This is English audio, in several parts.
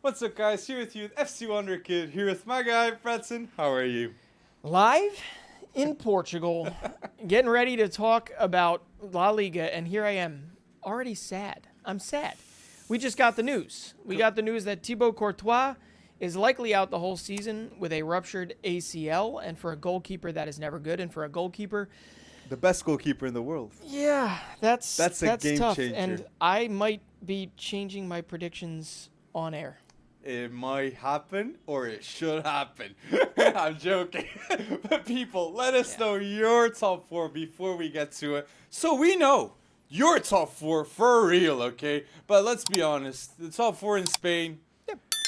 What's up, guys? Here with you, FC Wonder Kid. Here with my guy, Bretson. How are you? Live in Portugal, getting ready to talk about La Liga, and here I am, already sad. I'm sad. We just got the news. We got the news that Thibaut Courtois is likely out the whole season with a ruptured ACL, and for a goalkeeper, that is never good, and for a goalkeeper... The best goalkeeper in the world. Yeah, that's a game tough, changer. and I might be changing my predictions on air. It might happen, or it should happen. I'm joking. But people, let us know your top four before we get to it. So we know your top four for real, okay? But let's be honest. The top four in Spain,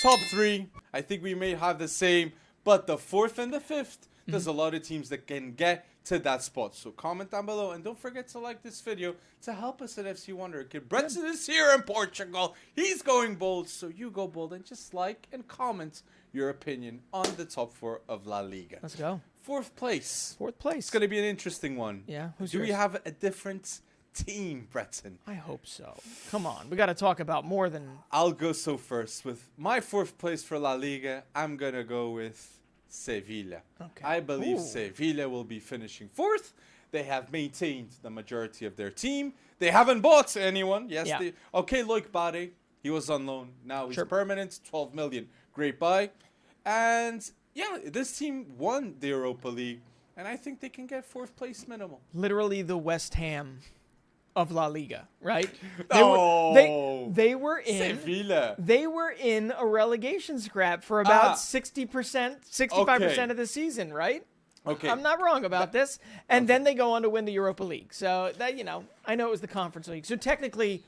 top three, I think we may have the same. But the fourth and the fifth, there's a lot of teams that can get to that spot. So comment down below, and don't forget to like this video to help us at FC Wonder Kid. Bretson is here in Portugal. He's going bold, so you go bold and just like and comment your opinion on the top four of La Liga. Let's go. Fourth place. It's It's going to be an interesting one. Yeah. Do we have a different team, Bretson? I hope so. Come on. We got to talk about more than... I'll go first. With my fourth place for La Liga, I'm going to go with Sevilla. Okay. I believe Sevilla will be finishing fourth. They have maintained the majority of their team. They haven't bought anyone. Yes. Yeah. Loic Barre, he was on loan. Now he's permanent. 12 million. Great buy. And yeah, this team won the Europa League, and I think they can get fourth place minimal. Literally the West Ham of La Liga, right? They were in Sevilla. They were in a relegation scrap for about 60%, 65% of the season, right? Okay. I'm not wrong about this. And then they go on to win the Europa League. So that, I know it was the Conference League. So technically,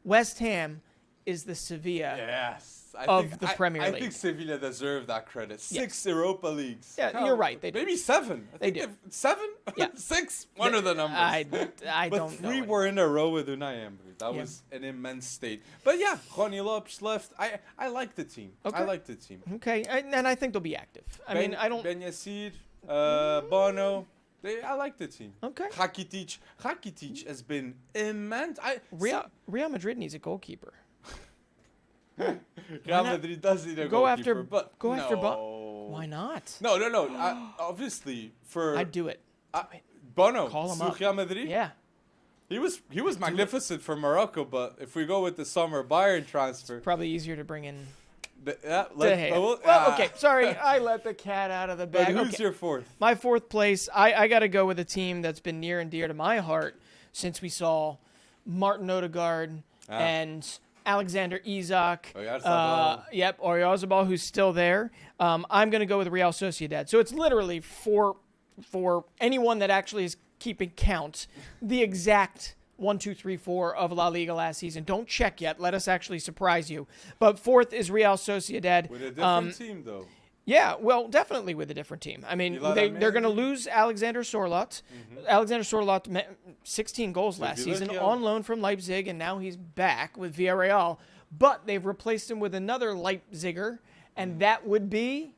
West Ham is the Sevilla. Yes. The Premier League. I think Sevilla deserve that credit. 6 Europa Leagues. Yeah, you're right. They do. Maybe 7. They do. 7? Yeah. 6? One of the numbers. I but don't know. 3 were in a row with Unai Emery. That was an immense state. But yeah, Ronnie Lopes left. I like the team. Okay. I like the team. Okay, and I think they'll be active. Ben Yassir, Bono. I like the team. Okay. Rakitic has been immense. Real Madrid needs a goalkeeper. Real Madrid does need a goalkeeper, go after Bono. Why not? No. Obviously, I'd do it. Bono. Call him up. Real Madrid. Yeah. He was magnificent for Morocco, but if we go with the summer Bayern transfer, probably easier to bring in. Okay. Sorry, I let the cat out of the bag. But who's your fourth? My fourth place, I got to go with a team that's been near and dear to my heart since we saw Martin Odegaard and Alexander Isak. Oyarzabal, who's still there. I'm going to go with Real Sociedad. So it's literally for anyone that actually is keeping count, the exact 1, 2, 3, 4 of La Liga last season. Don't check yet. Let us actually surprise you. But fourth is Real Sociedad. With a different team, though. Yeah, well, definitely with a different team. I mean, they're going to lose Alexander Sorloth. Alexander Sorloth, 16 goals last season, on loan from Leipzig, and now he's back with Villarreal. But they've replaced him with another Leipziger, and that would be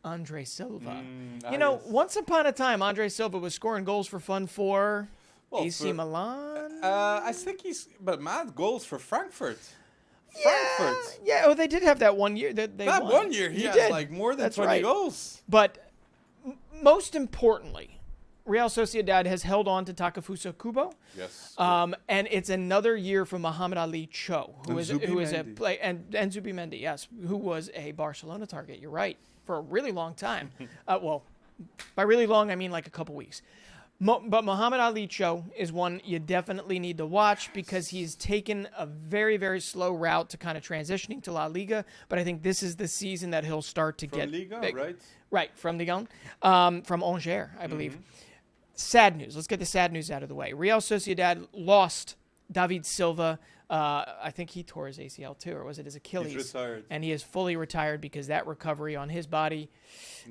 Andre Silva. Once upon a time, Andre Silva was scoring goals for fun for AC Milan. I think but mad goals for Frankfurt. Yeah. Oh, they did have that one year that they won. 1 year he had like more than 20 goals. But most importantly, Real Sociedad has held on to Takefusa Kubo. Yes. And it's another year for Muhammad Ali Cho, who is a play, and Zubimendi, yes, who was a Barcelona target. You're right, for a really long time. Well, by really long I mean like a couple weeks. But Muhammad Ali Cho is one you definitely need to watch because he's taken a very, very slow route to kind of transitioning to La Liga. But I think this is the season that he'll start to get Liga, big. right? Right, from Liga, from Angers, I believe. Sad news. Let's get the sad news out of the way. Real Sociedad lost David Silva. I think he tore his ACL too, or was it his Achilles? He's retired. And he is fully retired because that recovery on his body.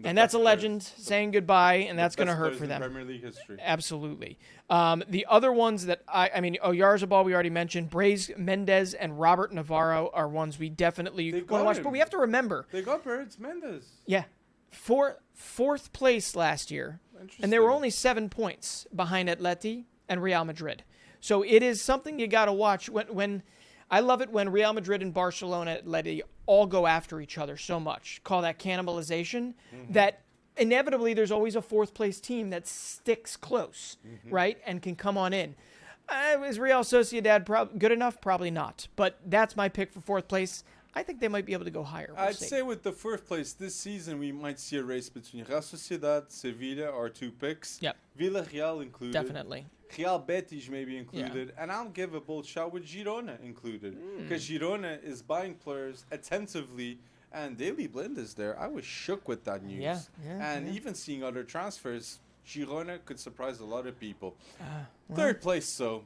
And that's a legend saying goodbye, and that's going to hurt for them. Premier League history. Absolutely. The other ones that Oyarzabal we already mentioned, Brais Mendes and Robert Navarro are ones we definitely want to watch. But we have to remember. They got Brais Mendes. Yeah. Fourth place last year, and they were only 7 points behind Atleti and Real Madrid. So it is something you got to watch. When I love it when Real Madrid and Barcelona Atleti all go after each other so much. Call that cannibalization. That inevitably there's always a fourth place team that sticks close, right, and can come on in. Is Real Sociedad good enough? Probably not. But that's my pick for fourth place. I think they might be able to go higher. I'd say with the fourth place this season, we might see a race between Real Sociedad, Sevilla, our two picks. Yep. Villarreal included. Definitely. Real Betis may be included. And I'll give a bold shout with Girona included. Because Girona is buying players attentively. And Daily Blind is there. I was shook with that news. Even seeing other transfers, Girona could surprise a lot of people. Third place, so.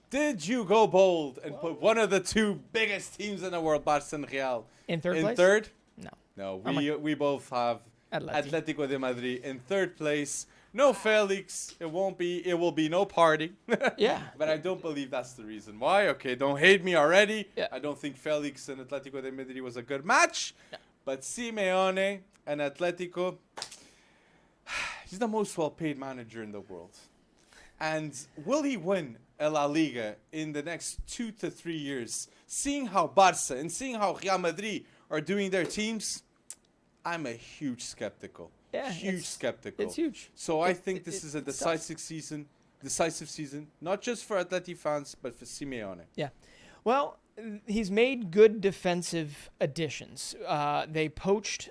Did you go bold and put one of the two biggest teams in the world, Barça and Real, in third place? Third? No. No, we both have Atletico de Madrid in third place. No Felix. It will be no party. Yeah. But I don't believe that's the reason why. Okay, don't hate me already. Yeah. I don't think Felix and Atletico de Madrid was a good match. Yeah. But Simeone and Atletico, he's the most well-paid manager in the world. And will he win La Liga in the next 2 to 3 years? Seeing how Barça and seeing how Real Madrid are doing their teams, I'm a huge skeptical. Yeah, skeptical. It's huge. So I think this is a decisive season, not just for Atleti fans, but for Simeone. Yeah. Well, he's made good defensive additions. They poached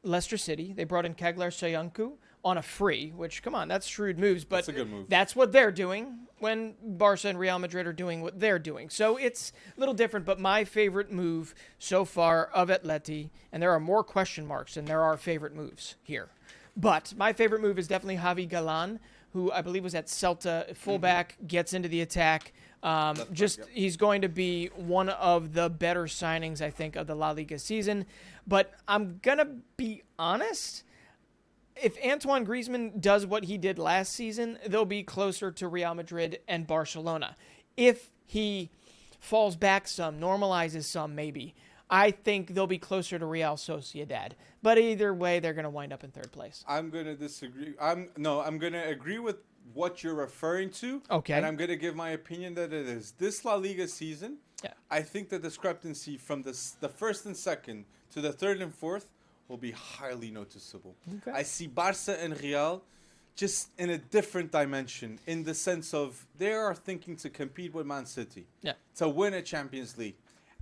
Leicester City. They brought in Kaglar Soyuncu on a free, which, come on, that's shrewd moves. But that's a good move. That's what they're doing when Barca and Real Madrid are doing what they're doing. So it's a little different, but my favorite move so far of Atleti, and there are more question marks than there are favorite moves here. But my favorite move is definitely Javi Galan, who I believe was at Celta, fullback, gets into the attack. He's going to be one of the better signings, I think, of the La Liga season. But I'm going to be honest. If Antoine Griezmann does what he did last season, they'll be closer to Real Madrid and Barcelona. If he falls back some, normalizes some maybe, I think they'll be closer to Real Sociedad. But either way, they're going to wind up in third place. I'm going to disagree. I'm going to agree with what you're referring to. Okay. And I'm going to give my opinion that it is. This La Liga season, I think the discrepancy from the first and second to the third and fourth will be highly noticeable. Okay. I see Barca and Real just in a different dimension, in the sense of they are thinking to compete with Man City, to win a Champions League.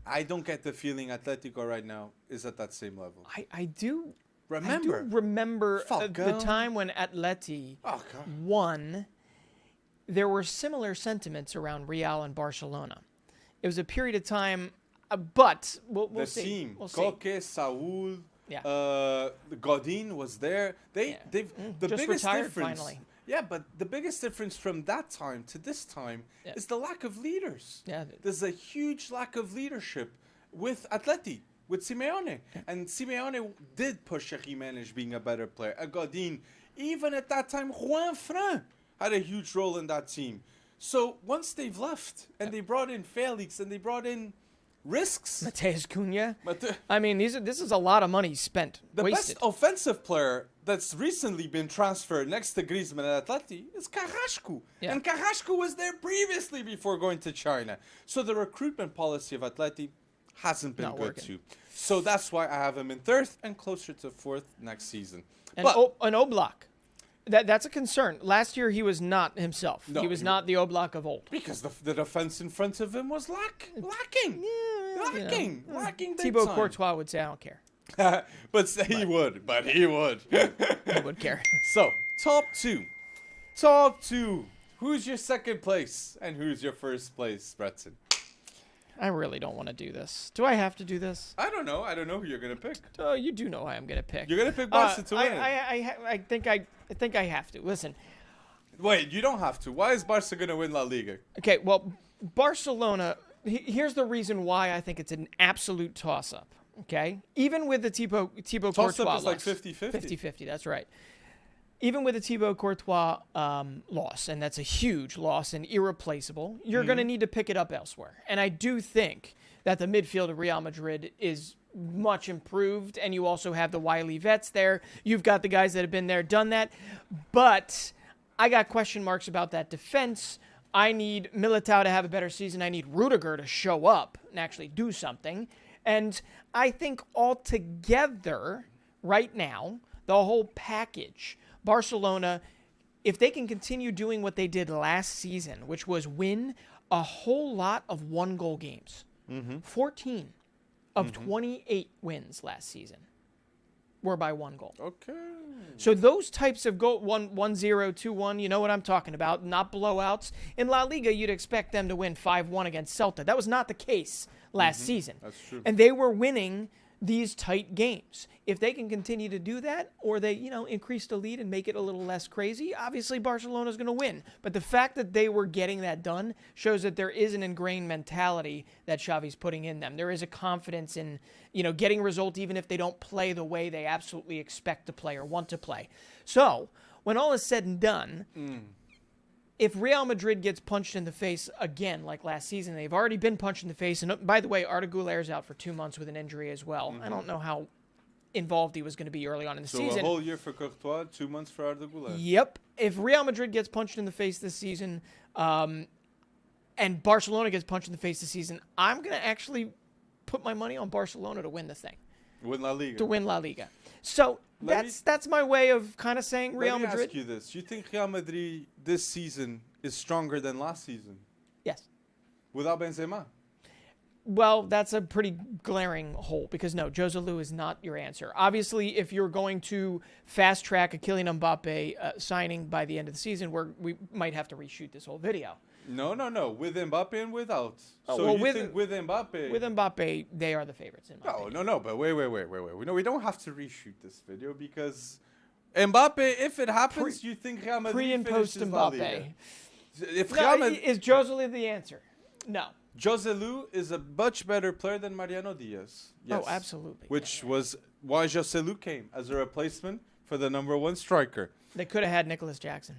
I don't get the feeling Atletico right now is at that same level. I do remember the time when Atleti won. There were similar sentiments around Real and Barcelona. It was a period of time, but we'll see. The team, we'll Coque, Saúl. Yeah. Godin was there. They've the just biggest retired difference. Finally. Yeah, but the biggest difference from that time to this time is the lack of leaders. Yeah. There's a huge lack of leadership with Atleti, with Simeone. Yeah. And Simeone did push a Jimenez being a better player. A Godin, even at that time, Juan Fran had a huge role in that team. So once they've left and they brought in Felix and they brought in risks. Mateus Cunha. I mean, this is a lot of money spent. The wasted. best offensive player that's recently been transferred next to Griezmann at Atleti is Carrasco. Yeah. And Carrasco was there previously before going to China. So the recruitment policy of Atleti hasn't been good too. So that's why I have him in third and closer to fourth next season. And an Oblak. That's a concern. Last year, he was not himself. No, he was not the Oblak of old. Because the defense in front of him was lacking. Lacking big Thibaut time. Courtois would say, I don't care. He would. He would care. So, top two. Who's your second place and who's your first place, Bretzen? I really don't want to do this. Do I have to do this? I don't know. I don't know who you're going to pick. Oh, you do know who I'm going to pick. You're going to pick Barca to win. I think I have to. Listen. Wait, you don't have to. Why is Barca going to win La Liga? Okay, well, Barcelona, here's the reason why I think it's an absolute toss-up, okay? Even with the Thibaut Courtois toss-up is like 50-50. 50-50, that's right. Even with the Thibaut Courtois loss, and that's a huge loss and irreplaceable, you're going to need to pick it up elsewhere. And I do think that the midfield of Real Madrid is much improved, and you also have the wily vets there. You've got the guys that have been there, done that. But I got question marks about that defense. I need Militao to have a better season. I need Rudiger to show up and actually do something. And I think altogether, right now, the whole package, Barcelona, if they can continue doing what they did last season, which was win a whole lot of one-goal games, 14 of 28 wins last season were by one goal. Okay. So those types of goal, 1-0, 2-1, you know what I'm talking about, not blowouts. In La Liga, you'd expect them to win 5-1 against Celta. That was not the case last season. That's true. And they were winning these tight games. If they can continue to do that, or they, increase the lead and make it a little less crazy, obviously Barcelona's going to win. But the fact that they were getting that done shows that there is an ingrained mentality that Xavi's putting in them. There is a confidence in, getting a result even if they don't play the way they absolutely expect to play or want to play. So, when all is said and done, if Real Madrid gets punched in the face again like last season, they've already been punched in the face. And by the way, Arda Güler's out for 2 months with an injury as well. I don't know how involved he was going to be early on in the season. So a whole year for Courtois, 2 months for Arda Güler. Yep. If Real Madrid gets punched in the face this season, and Barcelona gets punched in the face this season, I'm going to actually put my money on Barcelona to win the thing. Win La Liga. To win La Liga. So that's my way of kind of saying Real Madrid. Let me ask you this. You think Real Madrid this season is stronger than last season? Yes. Without Benzema? Well, that's a pretty glaring hole because, no, Jose Lu is not your answer. Obviously, if you're going to fast-track a Kylian Mbappe signing by the end of the season, we might have to reshoot this whole video. No. With Mbappe and without. Oh, so well, you think with Mbappe... With Mbappe, they are the favorites in my opinion. No. But wait. No, we don't have to reshoot this video because Mbappe, if it happens, you think Real Madrid pre and post Mbappe. Is Jose Lu the answer? No. Jose Lu is a much better player than Mariano Diaz. Yes. Oh, absolutely. Which was why Jose Lu came as a replacement for the number one striker. They could have had Nicholas Jackson.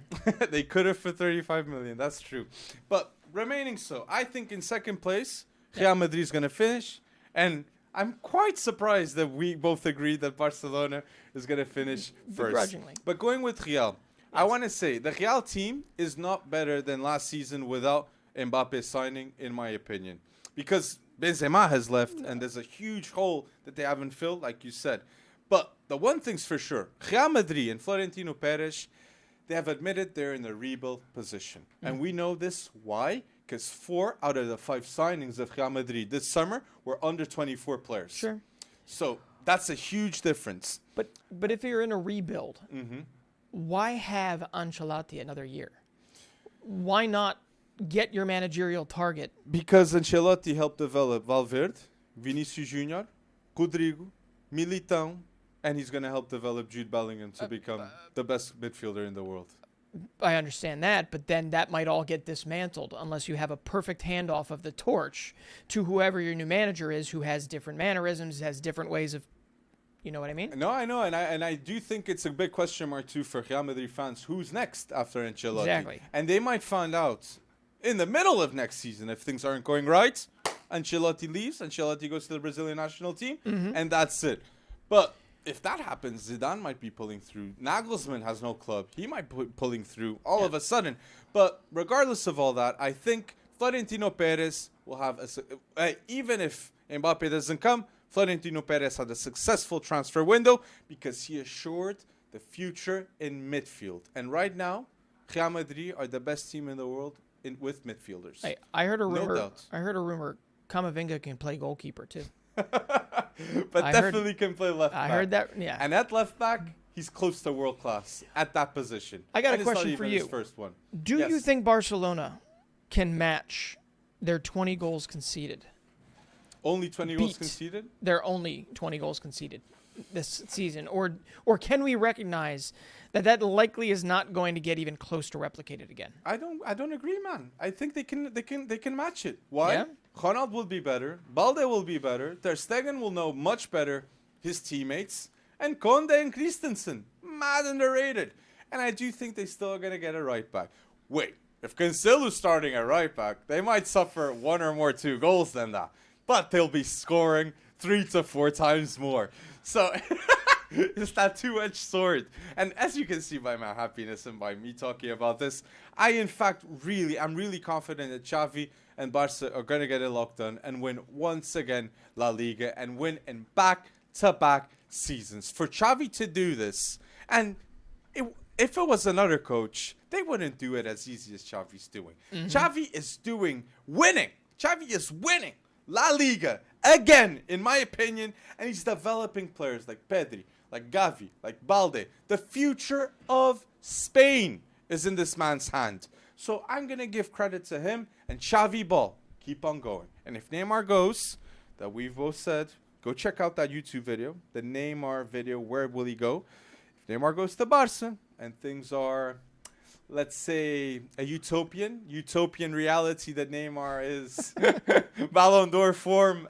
They could have for 35 million. That's true. But remaining so, I think in second place, Real Madrid is going to finish. And I'm quite surprised that we both agree that Barcelona is going to finish first. Begrudgingly. But going with Real, I want to say the Real team is not better than last season without Mbappe signing, in my opinion. Because Benzema has left, and there's a huge hole that they haven't filled, like you said. But the one thing's for sure, Real Madrid and Florentino Perez, they have admitted they're in a rebuild position. And we know this. Why? Because 4 out of the 5 signings of Real Madrid this summer were under 24 players. Sure. So that's a huge difference. But if you're in a rebuild, why have Ancelotti another year? Why not get your managerial target? Because Ancelotti helped develop Valverde, Vinicius Junior, Rodrigo, Militão, and he's going to help develop Jude Bellingham to become the best midfielder in the world. I understand that, but then that might all get dismantled unless you have a perfect handoff of the torch to whoever your new manager is, who has different mannerisms, has different ways of, you know what I mean? No, I know, and I do think it's a big question mark too for Real Madrid fans. Who's next after Ancelotti? Exactly. And they might find out in the middle of next season if things aren't going right. Ancelotti leaves, Ancelotti goes to the Brazilian national team, and that's it. But if that happens, Zidane might be pulling through. Nagelsmann has no club. He might be pulling through all of a sudden. But regardless of all that, I think Florentino Perez will have even if Mbappe doesn't come, Florentino Perez had a successful transfer window because he assured the future in midfield. And right now, Real Madrid are the best team in the world with midfielders. Hey, I heard a rumor. No doubt. I heard a rumor. Camavinga can play goalkeeper too. But definitely can play left back. I heard that, yeah. And at left back, he's close to world class at that position. I got and a question it's not for even you. His first one. Do you think Barcelona can match their 20 goals conceded? Only 20 goals conceded? They're only 20 goals conceded this season, or can we recognize that likely is not going to get even close to replicated again? I don't agree, man. I think they can match it. Why? Yeah? Ronald will be better. Balde will be better. Ter Stegen will know much better his teammates. And Conde and Christensen, mad underrated. And I do think they still are going to get a right back. Wait, if Cancelo's starting at right back, they might suffer 1 or more 2 goals than that. But they'll be scoring 3 to 4 times more. So It's that two-edged sword. And as you can see by my happiness and by me talking about this, I'm really confident that Xavi and Barca are going to get it locked done and win once again La Liga and win in back-to-back seasons. For Xavi to do this, and if it was another coach, they wouldn't do it as easy as Xavi's doing. Xavi is winning. Xavi is winning La Liga again, in my opinion, and he's developing players like Pedri, like Gavi, like Balde. The future of Spain is in this man's hand. So I'm going to give credit to him and Xavi Ball. Keep on going. And if Neymar goes, that we've both said, go check out that YouTube video, the Neymar video, where will he go? If Neymar goes to Barca and things are, let's say, a utopian reality that Neymar is Ballon d'Or form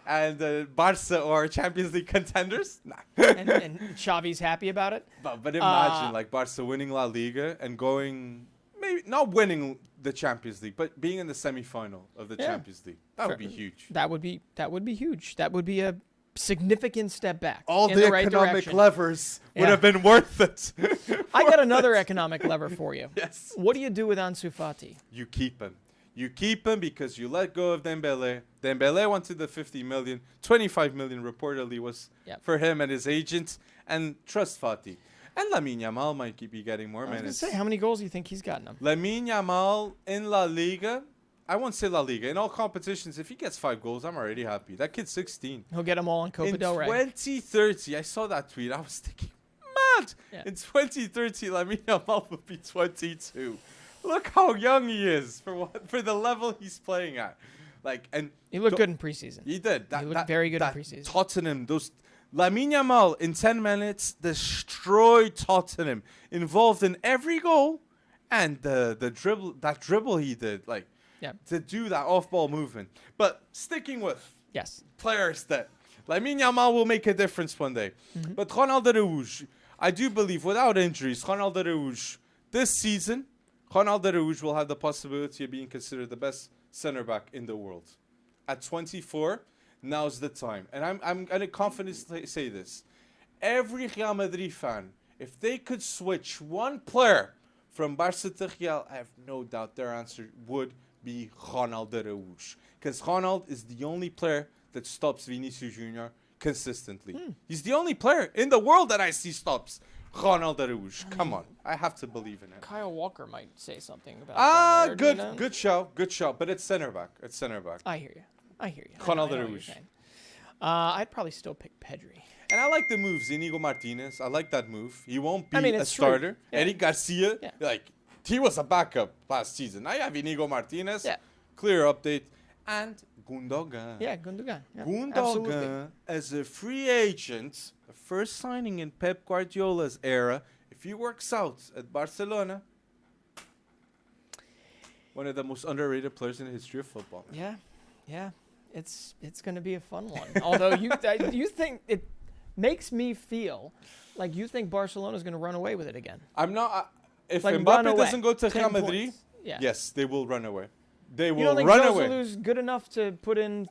and Barca or Champions League contenders. Nah. and Xavi's happy about it. But imagine like Barca winning La Liga and going, maybe not winning the Champions League, but being in the semi-final of the Champions League. That would be huge. That would be huge. That would be a significant step back. All in the right economic direction. levers would have been worth it. I got another economic lever for you. Yes. What do you do with Ansu Fati? You keep him. You keep him because you let go of Dembele. Dembele wanted the 50 million. 25 million reportedly was for him and his agent. And trust Fati. And Lamine Yamal might be getting more minutes. I was going to say, how many goals do you think he's gotten him? Lamine Yamal in La Liga, I won't say La Liga. In all competitions, if he gets 5 goals, I'm already happy. That kid's 16. He'll get them all in Copa del Rey. In 2030, I saw that tweet. I was thinking, mad. Yeah. In 2030, Lamine Yamal will be 22. Look how young he is for the level he's playing at. And he looked good in preseason. He did. He looked very good in preseason. Tottenham, Lamine Yamal in 10 minutes destroyed Tottenham, involved in every goal, and the dribble he did, to do that off-ball movement. But sticking with players that Lamine Yamal will make a difference one day. But Ronald Araújo, I do believe, without injuries, Ronald Araújo this season, Ronald Araújo will have the possibility of being considered the best center back in the world. At 24, now's the time. And I'm going to confidently say this. Every Real Madrid fan, if they could switch one player from Barca to Real, I have no doubt their answer would be Ronald Araújo. Because Ronald is the only player that stops Vinicius Jr. consistently. He's the only player in the world that I see stops Ronald Araújo. Come on. I have to believe in it. Kyle Walker might say something about that. Good shout. But it's center back. I hear you. Ronald Araújo. I'd probably still pick Pedri. And I like the moves. Inigo Martinez. I like that move. He won't be a starter. Yeah. Eric Garcia, he was a backup last season. Now you have Inigo Martinez. Yeah. Clear update. And Gundogan. Yeah, Gundogan. Yeah, Gundogan, as a free agent, the first signing in Pep Guardiola's era, if he works out at Barcelona, one of the most underrated players in the history of football. Yeah. It's going to be a fun one. Although you think it makes me feel like you think Barcelona's going to run away with it again. I'm not. If Mbappe doesn't go to Real Madrid, yes, they will run away. They will run away. You don't think Joselu's good enough to put in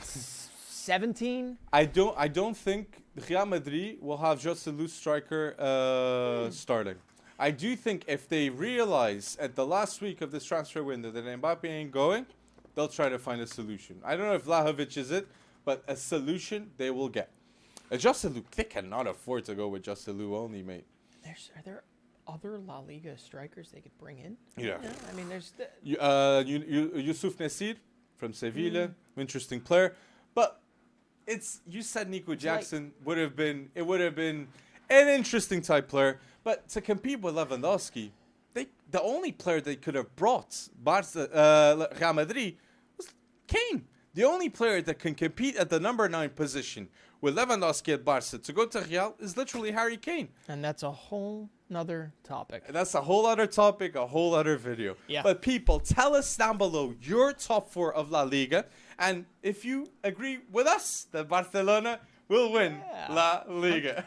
17? I don't think Real Madrid will have Joselu striker starting. I do think if they realize at the last week of this transfer window that Mbappe ain't going, they'll try to find a solution. I don't know if Vlahovic is it, but a solution they will get. Joselu, they cannot afford to go with Joselu only, mate. Are there other La Liga strikers they could bring in? Yeah. I mean, there's Yusuf Nasir from Sevilla, interesting player. But you said Nico Jackson would have been an interesting type player. But to compete with Lewandowski, the only player they could have brought Real Madrid was Kane. The only player that can compete at the number 9 position with Lewandowski at Barca to go to Real is literally Harry Kane. And that's a whole nother topic. That's a whole other topic, a whole other video. Yeah. But people, tell us down below your top 4 of La Liga. And if you agree with us that Barcelona will win La Liga.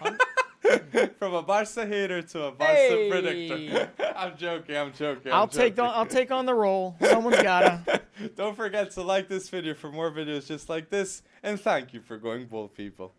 From a Barca hater to a Barca predictor. I'm joking. I'll take on the role. Someone's gotta. Don't forget to like this video for more videos just like this. And thank you for going bold, people.